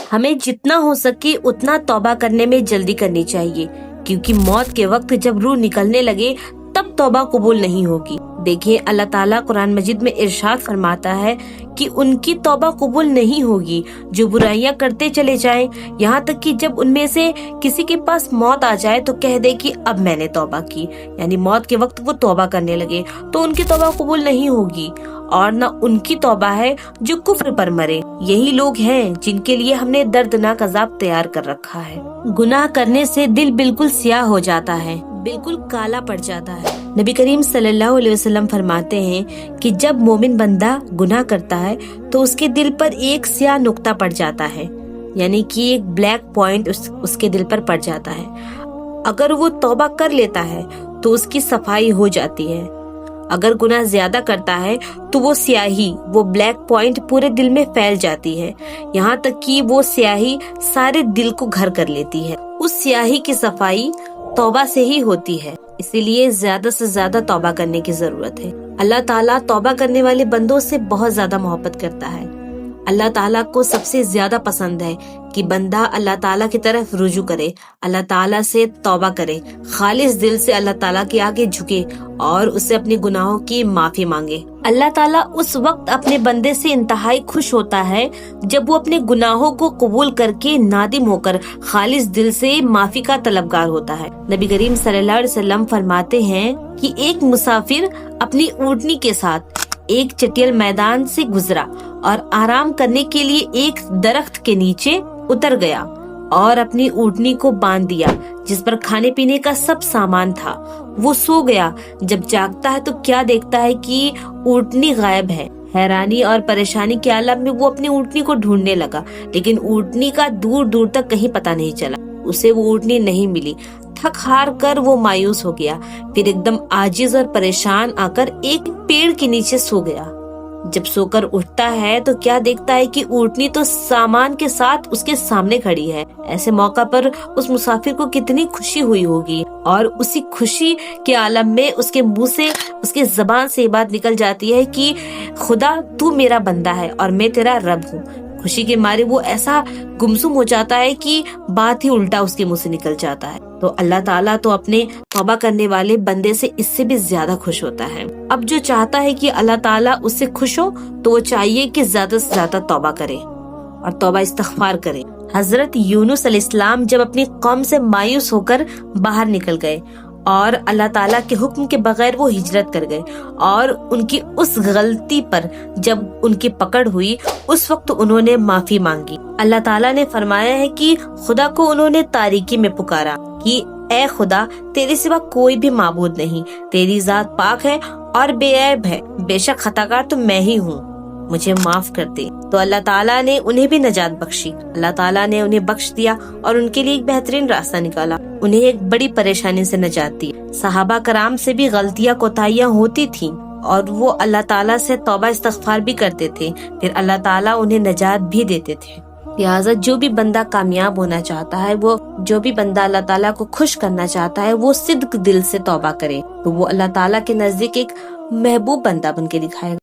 हमें जितना हो सके उतना तौबा करने में जल्दी करनी चाहिए, क्योंकि मौत के वक्त जब रूह निकलने लगे तब तौबा कबूल नहीं होगी। देखिए अल्लाह ताला कुरान मजीद में इरशाद फरमाता है कि उनकी तौबा कबूल नहीं होगी जो बुराइयां करते चले जाएं, यहाँ तक कि जब उनमें से किसी के पास मौत आ जाए तो कह दे कि अब मैंने तौबा की, यानी मौत के वक्त वो तौबा करने लगे तो उनकी तौबा कबूल नहीं होगी। और न उनकी तौबा है जो कुफ्र पर मरे। यही लोग हैं जिनके लिए हमने दर्दनाक अजाब तैयार कर रखा है। गुनाह करने से दिल बिल्कुल स्याह हो जाता है, बिल्कुल काला पड़ जाता है। नबी करीम सल्लल्लाहु अलैहि वसल्लम फरमाते हैं कि जब मोमिन बंदा गुनाह करता है तो उसके दिल पर एक स्याह नुक्ता पड़ जाता है, यानी कि एक ब्लैक पॉइंट उसके दिल पर पड़ जाता है। अगर वो तौबा कर लेता है तो उसकी सफाई हो जाती है। अगर गुनाह ज्यादा करता है तो वो स्याही, वो ब्लैक पॉइंट पूरे दिल में फैल जाती है, यहाँ तक कि वो स्याही सारे दिल को घर कर लेती है। उस स्याही की सफाई तौबा से ही होती है, इसीलिए ज्यादा से ज्यादा तौबा करने की जरूरत है। अल्लाह ताला तौबा करने वाले बंदों से बहुत ज्यादा मोहब्बत करता है। अल्लाह ताला को सबसे ज्यादा पसंद है कि बंदा अल्लाह ताला की तरफ रुजू करे, अल्लाह ताला से तौबा करे, खालिस दिल से अल्लाह ताला के आगे झुके और उससे अपने गुनाहों की माफी मांगे। अल्लाह ताला उस वक्त अपने बंदे से इंतहाई खुश होता है जब वो अपने गुनाहों को कबूल करके नादिम होकर खालिस दिल से माफी का तलबगार होता है। नबी करीम सल्लल्लाहु अलैहि वसल्लम फरमाते हैं कि एक मुसाफिर अपनी ऊँटनी के साथ एक चटियल मैदान से गुजरा और आराम करने के लिए एक दरख्त के नीचे उतर गया और अपनी ऊँटनी को बांध दिया जिस पर खाने पीने का सब सामान था। वो सो गया। जब जागता है तो क्या देखता है कि ऊँटनी गायब है। हैरानी और परेशानी के आलम में वो अपनी ऊँटनी को ढूंढने लगा, लेकिन ऊँटनी का दूर दूर तक कहीं पता नहीं चला। उसे वो ऊँटनी नहीं मिली। थक हार कर वो मायूस हो गया। फिर एकदम आजिज और परेशान आकर एक पेड़ के नीचे सो गया। जब सोकर उठता है तो क्या देखता है कि ऊँटनी तो सामान के साथ उसके सामने खड़ी है। ऐसे मौका पर उस मुसाफिर को कितनी खुशी हुई होगी, और उसी खुशी के आलम में उसके मुंह से, उसके जबान से ये बात निकल जाती है कि खुदा तू मेरा बंदा है और मैं तेरा रब हूँ। खुशी के मारे वो ऐसा गुमसुम हो जाता है कि बात ही उल्टा उसके मुंह से निकल जाता है। तो अल्लाह ताला तो अपने तौबा करने वाले बंदे से इससे भी ज्यादा खुश होता है। अब जो चाहता है कि अल्लाह ताला उससे खुश हो तो वो चाहिए कि ज्यादा से ज्यादा तौबा करे और तौबा इस्तगफार करे। हजरत यूनुस अलैहिस्सलाम जब अपनी कौम से मायूस होकर बाहर निकल गए और अल्लाह ताला के हुक्म के बगैर वो हिजरत कर गए, और उनकी उस गलती पर जब उनकी पकड़ हुई उस वक्त उन्होंने माफी मांगी। अल्लाह ताला ने फरमाया है कि खुदा को उन्होंने तारीकी में पुकारा कि ए खुदा तेरे सिवा कोई भी माबूद नहीं, तेरी जात पाक है और बेऐब है, बेशक खताकार तो मैं ही हूँ, मुझे माफ कर दे। तो अल्लाह ताला ने उन्हें भी नजात बख्शी। अल्लाह ताला ने उन्हें बख्श दिया और उनके लिए एक बेहतरीन रास्ता निकाला, उन्हें एक बड़ी परेशानी से नजात दी। सहाबा कराम से भी गलतियां कोताहियां होती थीं और वो अल्लाह ताला से तौबा इस्तगफार भी करते थे, फिर अल्लाह ताला उन्हें नजात भी देते थे। लिहाजा जो भी बंदा कामयाब होना चाहता है, जो भी बंदा अल्लाह ताला को खुश करना चाहता है, वो सिद्क दिल से तौबा करे तो वो अल्लाह ताला के नजदीक एक महबूब बंदा बन के दिखाएगा।